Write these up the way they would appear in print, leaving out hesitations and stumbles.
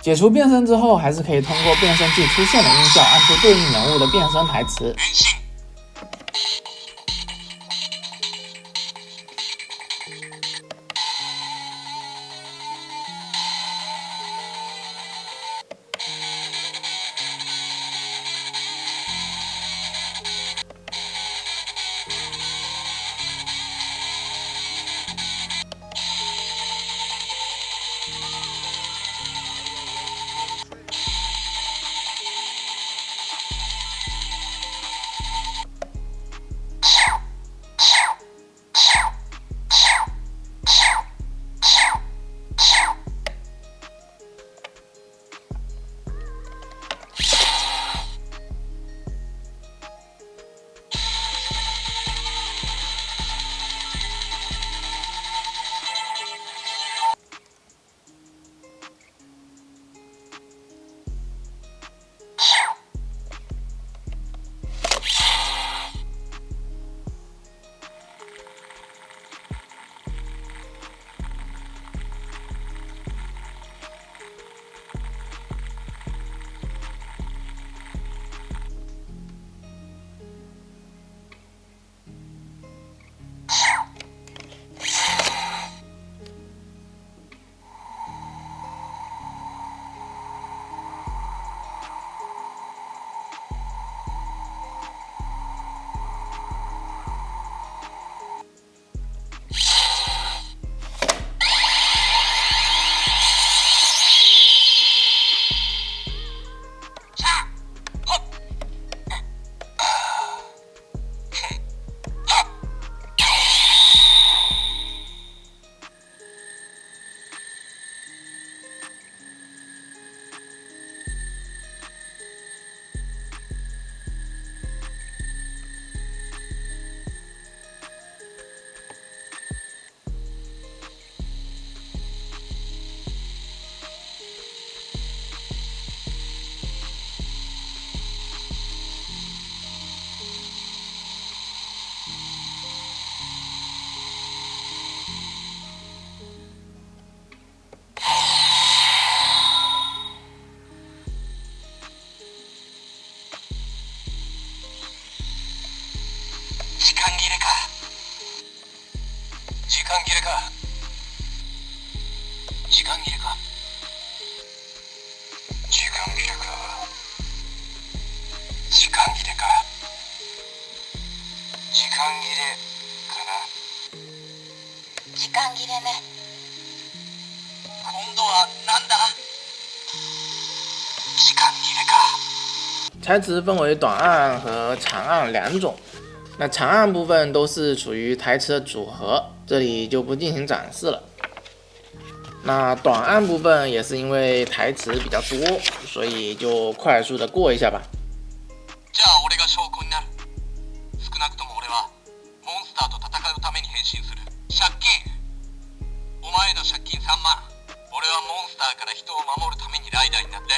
解除变身之后，还是可以通过变身器出现的音效按出对应人物的变身台词。時間切れね。今度はなんだ？時間切れか。台词分为短按和长按两种，那长按部分都是属于台词的组合，这里就不进行展示了。那短按部分也是因为台词比较多，所以就快速的过一下吧。じゃあ俺が証拠になる。少なくとも俺はモンスターと戦うために変身する。借金。お前の借金3万。俺はモンスターから人を守るためにライダーになって。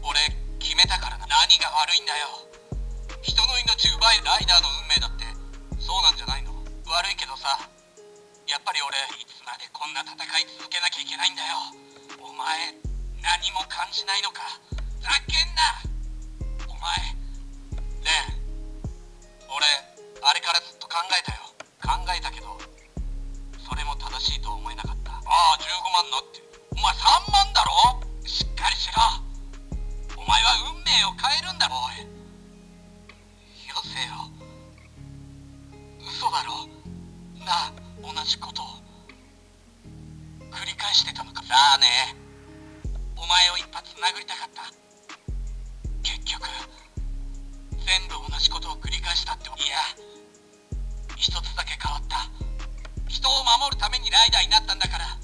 俺決めたからな。何が悪いんだよ。人の命奪いライダーの運命だってそうなんじゃないの？悪いけどさ、やっぱり俺いつまでこんな戦い続けなきゃいけないんだよ。お前何も感じないのか？ざけんな。お前ねえ、俺あれからずっと考えたよ。考えたけどそれも正しいと思えなかった。ああ、15万のって。お前3万だろ。しっかりしろ。お前は運命を変えるんだろ。おいよせよ。嘘だろなあ。同じことを繰り返してたのか。さあね、お前を一発殴りたかった。結局全部同じことを繰り返したって。いや、一つだけ変わった。人を守るためにライダーになったんだから、ラ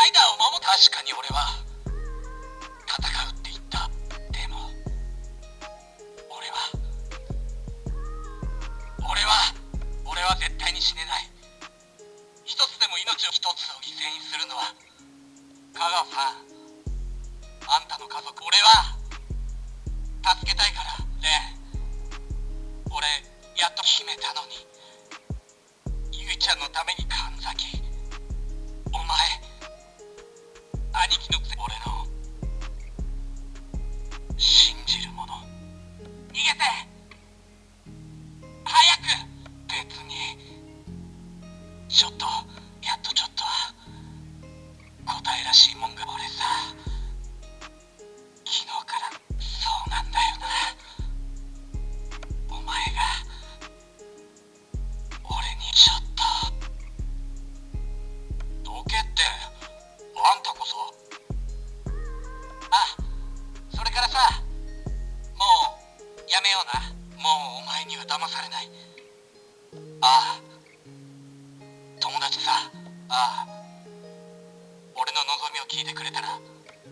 イダーを守る。確かに俺は戦うって言った。でも俺は絶対に死ねない。一つでも命を一つを犠牲にするのは香川さん、あんたの家族。俺は助けたいからね。俺やっと決めたのに。ゆいちゃんのために神崎、お前兄貴のくせ俺の信じる者。逃げて早く。別にちょっとやっとちょっと答えらしいもんが俺さ、昨日からそうなんだよな。お前が俺にちょっとどけって。あんたこそ。あ、それからさ、もうやめような。もうお前には騙されない。ああ、友達さ。ああ、俺の望みを聞いてくれたら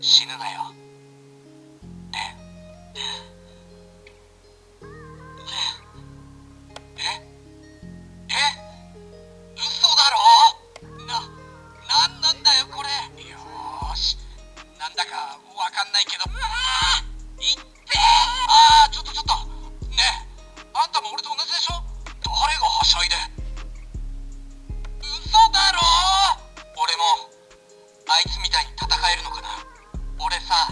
死ぬなよ。嘘だろ。なんなんだよこれ。よーし、なんだかわかんないけど。言って。ああ、ちょっとねえ、あんたも俺と同じでしょ。誰がはしゃいで。嘘だろ。俺もあいつみたいに戦えるのかな。俺さ、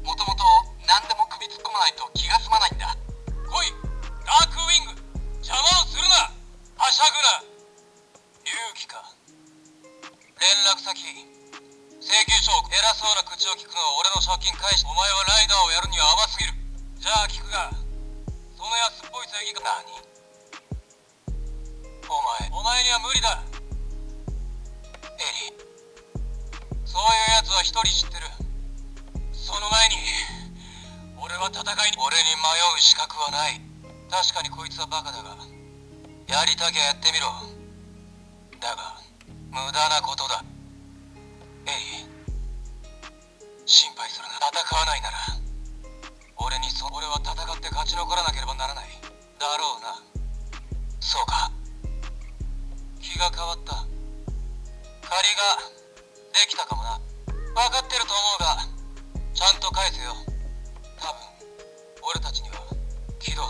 もともと何でも首突っ込まないと気が済まないんだ。来いダークウィング、邪魔をするな。はしゃぐな。勇気か。連絡先、請求書。偉そうな口を聞くのは俺の借金返し。お前はライダーをやるには甘すぎる。じゃあ聞くが、その安っぽい正義か。何。お前には無理だ。エリー、そういうやつは一人知ってる。その前に俺は戦いに。俺に迷う資格はない。確かにこいつはバカだが、やりたきゃやってみろ。だが無駄なことだ。エリー、心配するな。戦わないなら俺は戦って勝ち残らなければならない。だろうな。そうか。気が変わった。借りができたかもな。分かってると思うが、ちゃんと返せよ。多分俺たちには。キド、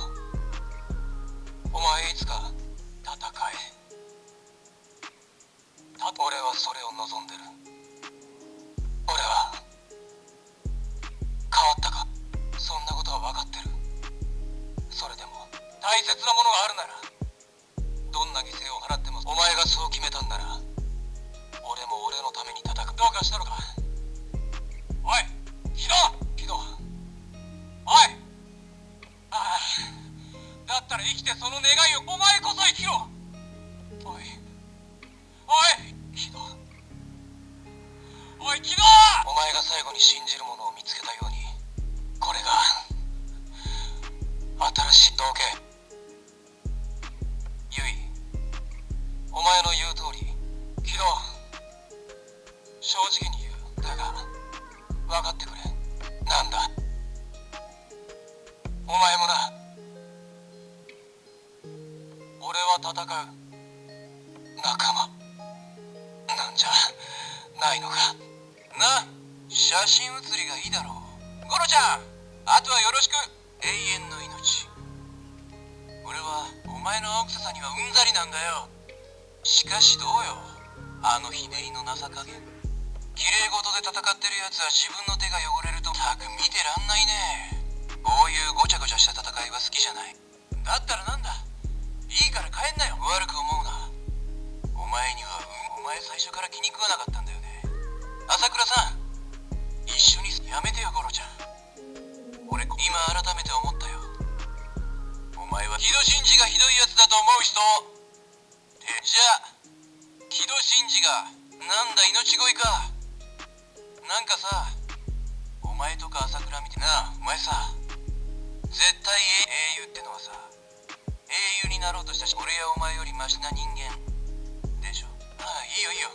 お前いつか戦え。俺はそれを望んでる。俺は変わったか。そんなことは分かってる。それでも大切なものがあるなら、どんな犠牲を払っても。お前がそう決めたんなら、俺も俺のために戦う。どうかしたのか。おいキド、おい。ああ、だったら生きてその願いを。お前こそ生きろ。おいキド、おいキド。お前が最後に信じるものを見つけたように、これが新しい道化。ユイ、お前の言う通り。キド、正直に言う。だが分かってくれ。なんだ。お前もな。俺は戦う仲間なんじゃないのかな。写真写りがいいだろう。ゴロちゃん、あとはよろしく。永遠の命。俺はお前の青臭さにはうんざりなんだよ。しかしどうよ、あのひねりの情加減。綺麗事で戦ってるやつは自分の手が汚れるとたく見てらんないね。こういうごちゃごちゃした戦いは好きじゃない。だったらなんだ、いいから帰んなよ。悪く思うな。お前にはお前最初から気に食わなかったんだよね。朝倉さん、一緒にやめてよ。ゴロちゃん、俺今改めて思ったよ。お前は木戸真治がひどいやつだと思う人。じゃあ木戸真治がなんだ命乞いか。なんかさ、お前とか朝倉見てな。お前さ、絶対英雄ってのはさ、英雄になろうとしたし、俺やお前よりマシな人間でしょ。ああ、いいよ。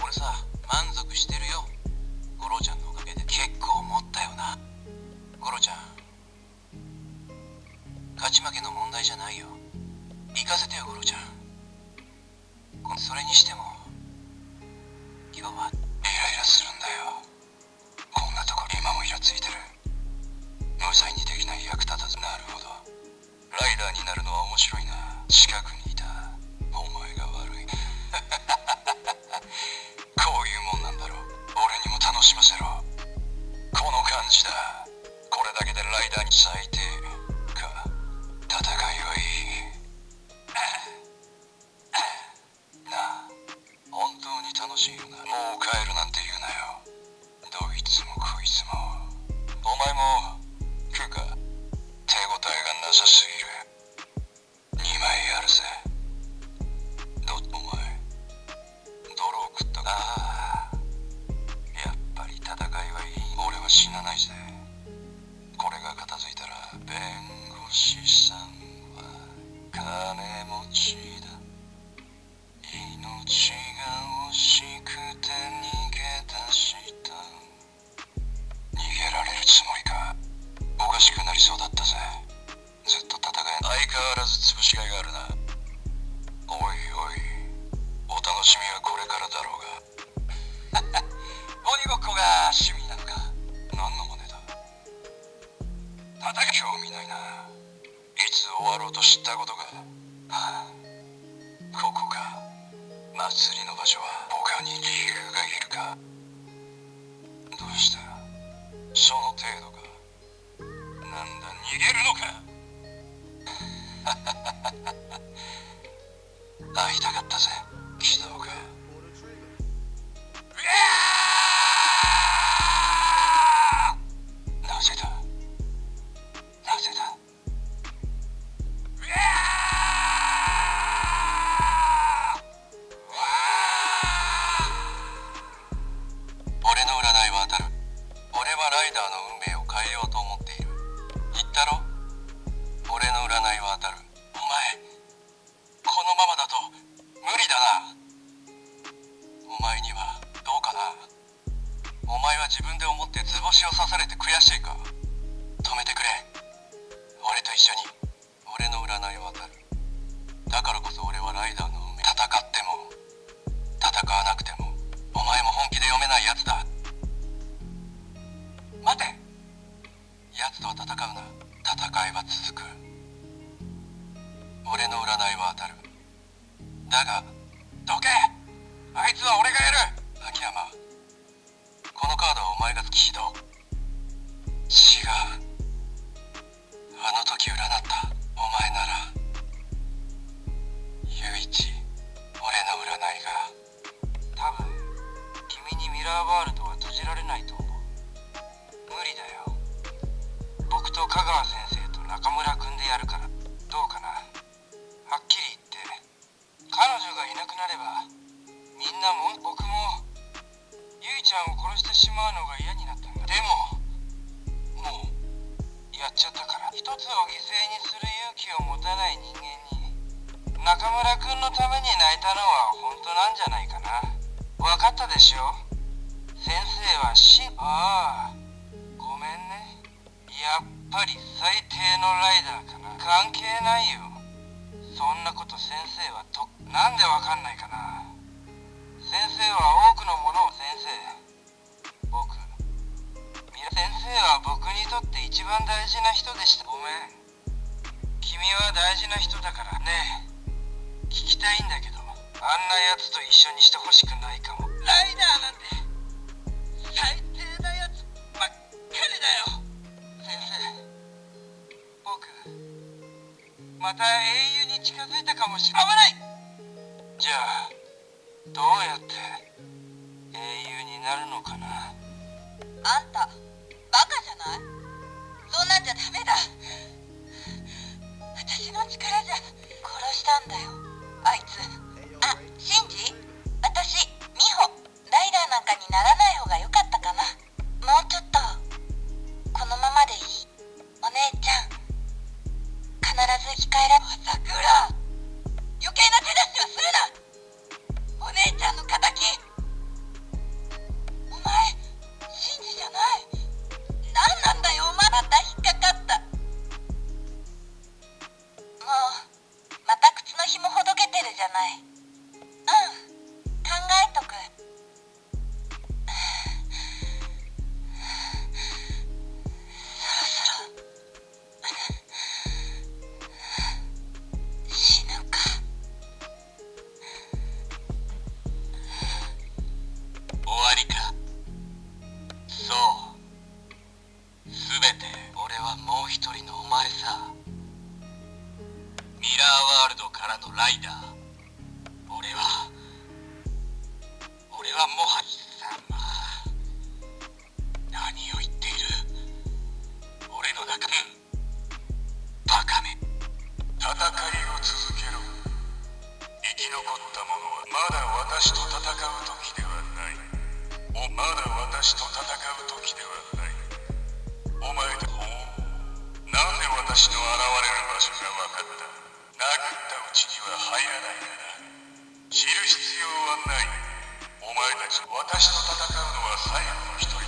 俺さ、満足してるよ。ゴロちゃんのおかげで。結構持ったよな。ゴロちゃん、勝ち負けの問題じゃないよ。行かせてよゴロちゃん。それにしても今日はイライラするんだよ。こんなとこ今もイラついてる。無罪にできない役立たず。なるほど、ライダーになるのは面白いな。近くにいたお前が悪いこういうもんなんだろう。俺にもライダーに最低か。戦いはいいなあ。本当に楽しいよな。もう帰るなんて言うなよ。どいつもこいつも。お前も食うか。手応えがなさすぎる。2枚あるぜ。お前泥を食ったか。ああ、やっぱり戦いはいい。俺は死なないぜ。これが片付いたら弁護士さんは金持ちだ。命が惜しくて逃げ出した。逃げられるつもりか。おかしくなりそうだったぜ。ずっと戦え。相変わらず潰しがいがあるな。おいおい、お楽しみはこれからだろうが。鬼ごっこが趣味なのか。何の真似だ。戦い興味ないな。いつ終わろうと知ったことか。はあ、ここか。祭りの場所は他に理由がいるか。どうした。その程度か。なんだ、逃げるのか。会いたかったぜ、貴様か。なぜだ。なぜだ。俺の占いは当たる。俺はライダーの運命を変えようと思っている。言ったろ。俺の占いは当たる。お前このままだと無理だな。お前にはどうかな。お前は自分で思って図星を刺されて悔しいか。止めてくれ。俺と一緒に。俺の占いは当たる。だからこそ俺はライダーの運命。戦っても戦わなくてもお前も本気で読めないやつだ。待て。奴とは戦うな。戦いは続く。俺の占いは当たる。だがどけ。あいつは俺がやる。秋山、このカードはお前が起動。違う。あの時占ったお前なら。唯一俺の占いが。多分君にミラーワールドは閉じられないと思う。無理だよ。僕と香川先生と中村君でやるから。どうかな。はっきり言って彼女がいなくなればみんなも僕もゆいちゃんを殺してしまうのが嫌になったんだ。でももうやっちゃったから。一つを犠牲にする勇気を持たない人間に中村君のために泣いたのは本当なんじゃないかな。分かったでしょ。先生はああ、ごめんね。やっぱり最低のライダーかな。関係ないよ。そんなこと先生はなんでわかんないかな。先生は多くのものを。先生は僕にとって一番大事な人でした。ごめん。君は大事な人だからね。聞きたいんだけど、あんなやつと一緒にしてほしくないかも。ライダーなんて最低なやつばっかりだよ。先生、僕また英雄に近づいたかもしれない。危ない。じゃあどうやって英雄になるのかな。あんたバカじゃない。そんなんじゃダメだ。私の力じゃ殺したんだよあいつ。あ、シンジ、私ミホ、ライダーなんかにならない方が良かったかな。もうちょっとこのままでいい。お姉ちゃん必ず生き返ら。さくら、余計な手出しはするな。お姉ちゃんの敵。お前シンジじゃない。とライダー。俺はもは様。何を言っている。俺の中バカめ。戦いを続けろ。生き残った者はまだ私と戦う時ではない。まだ私と戦う時ではない。お前だ。なんで私の現れる場所が分かった。殴ったうちには入らないから知る必要はない。お前たち私と戦うのは最後の一人だ。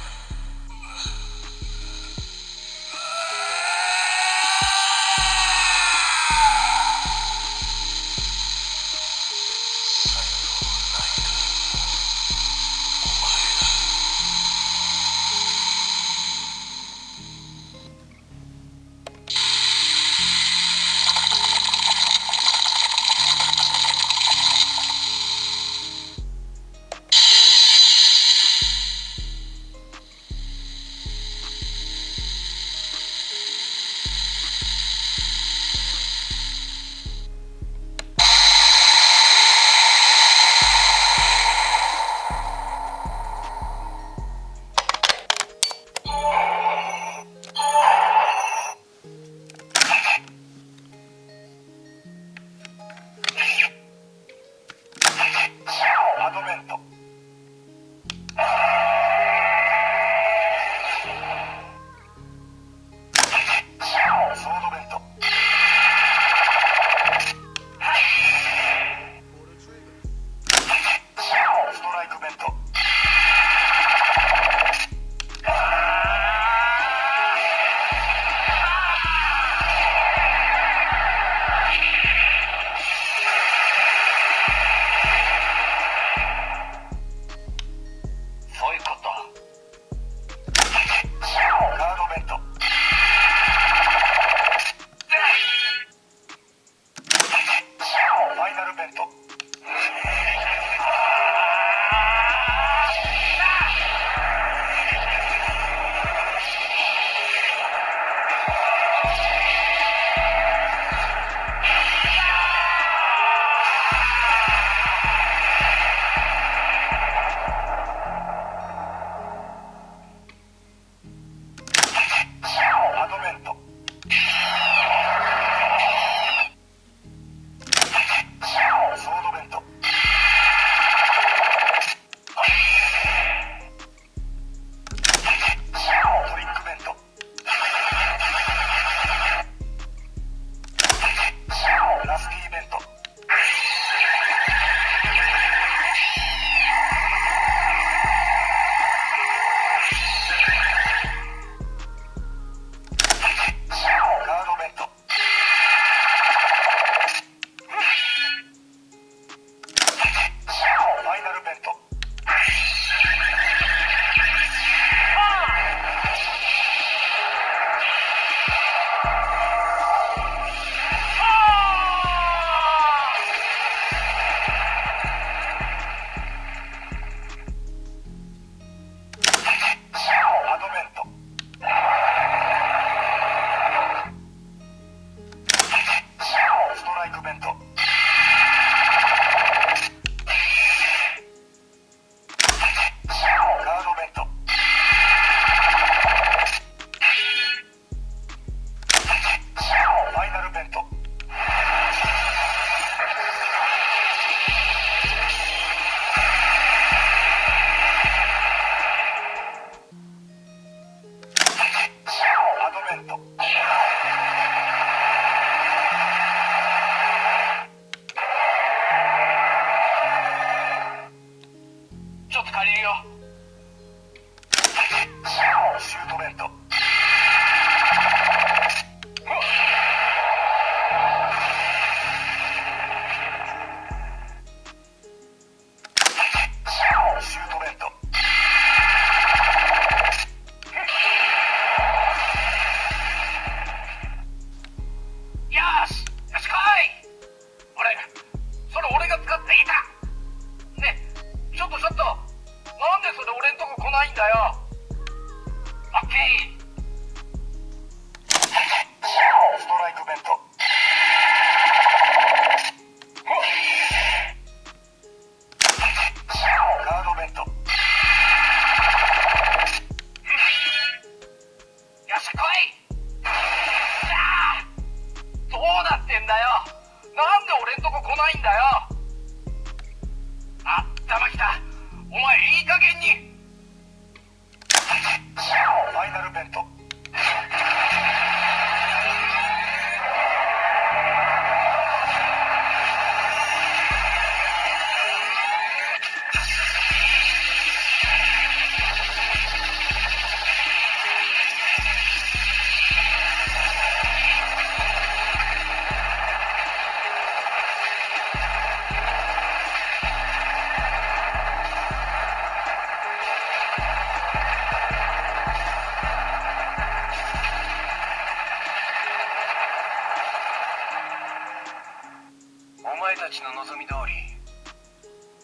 ちの望み通り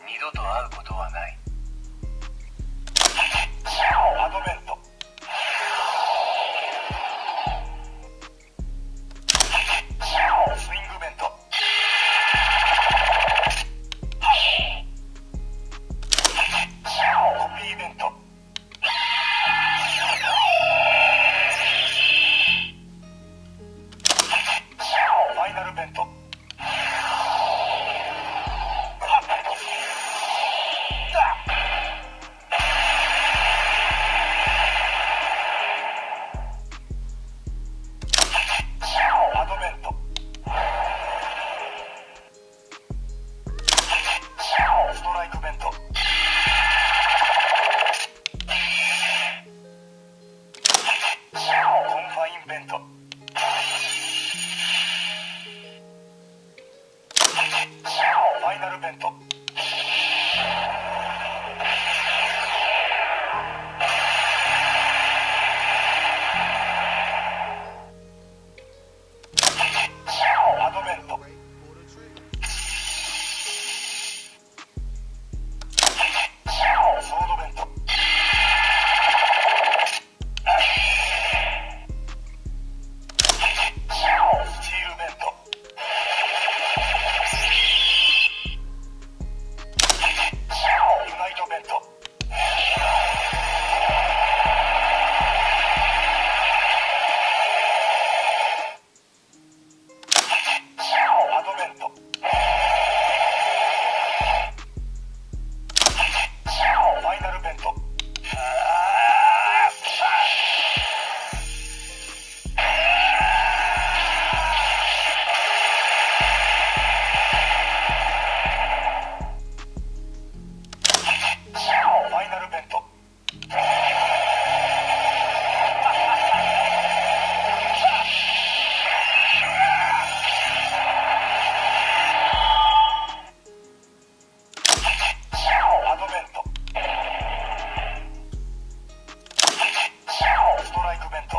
二度と会うことはない。アドベント。スイングベント。コピーベント。ファイナルベント。アドベント。ストライクベント。コンファインベント。ファイナルベント。アドベント。ソードベント。スチールベント。ユナイトベント。アドベント。ファイナルベント。ファイナルベント。アドベント。ストライクベント。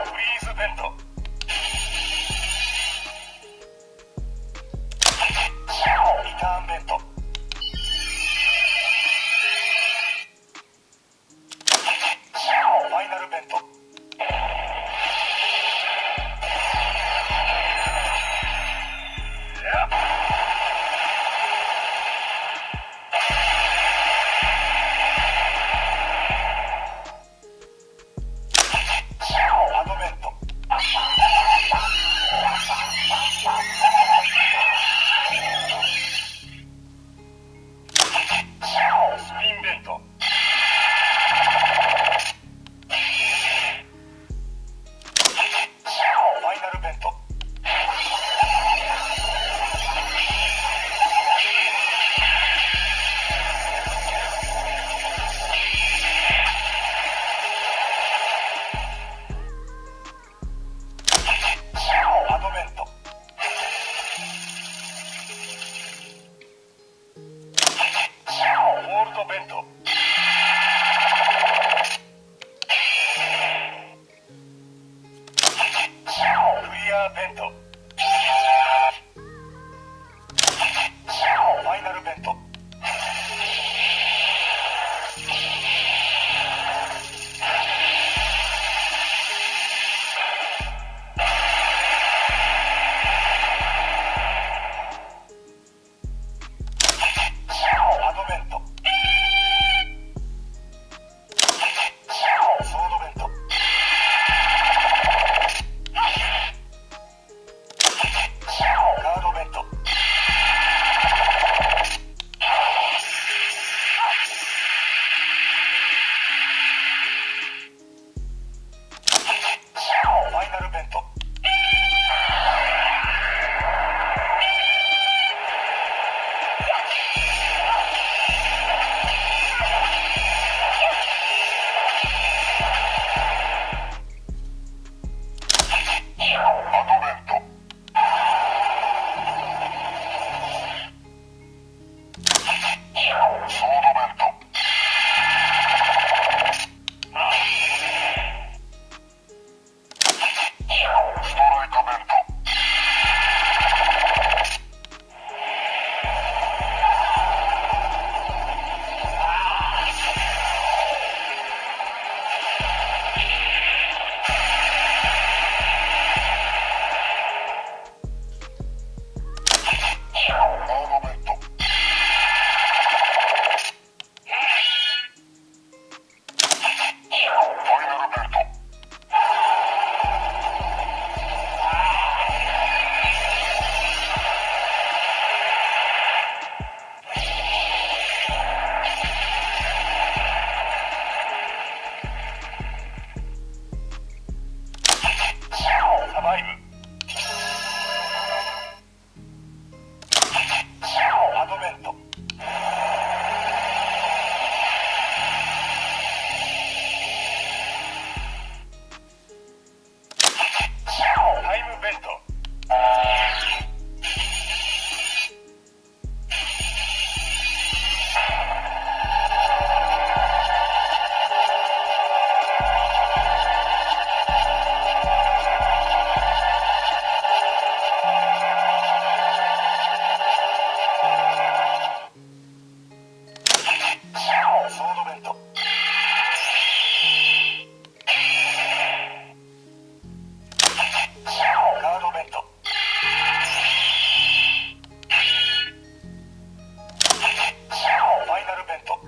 フリーズベント。リターンベント。ファイナルベント。アドベント。スピンベント。ファイナルベント。アドベント。ウォールドベント。クリアベント。ファイナルベント。アドベント。ソードベントガードベントファイナルベント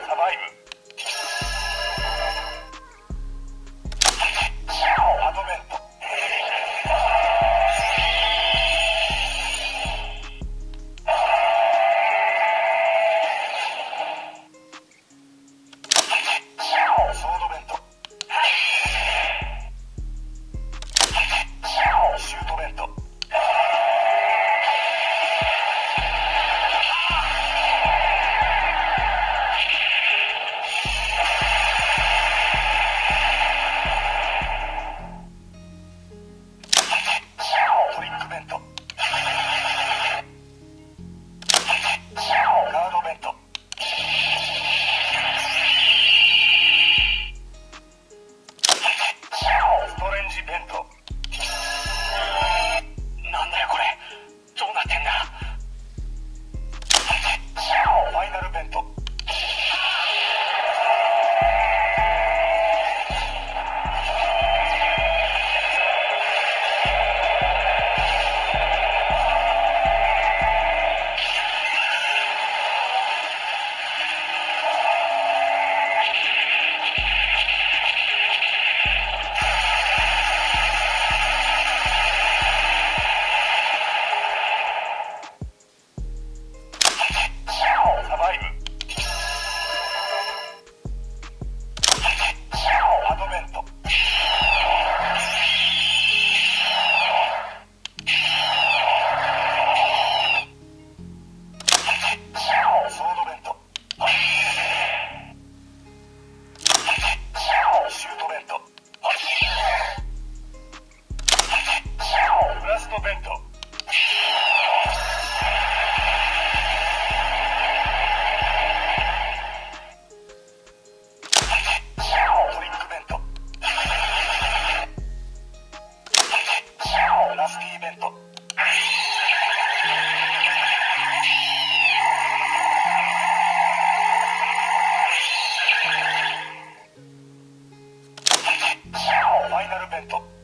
サバイブアドベントソードベントシュートベントトリックベントガードベントストレンジベントなんだよこれどうなってんだファイナルベントサバイブアドベントソードベントシュートベントブラストベントトリックベントラスティーベントファイナルベント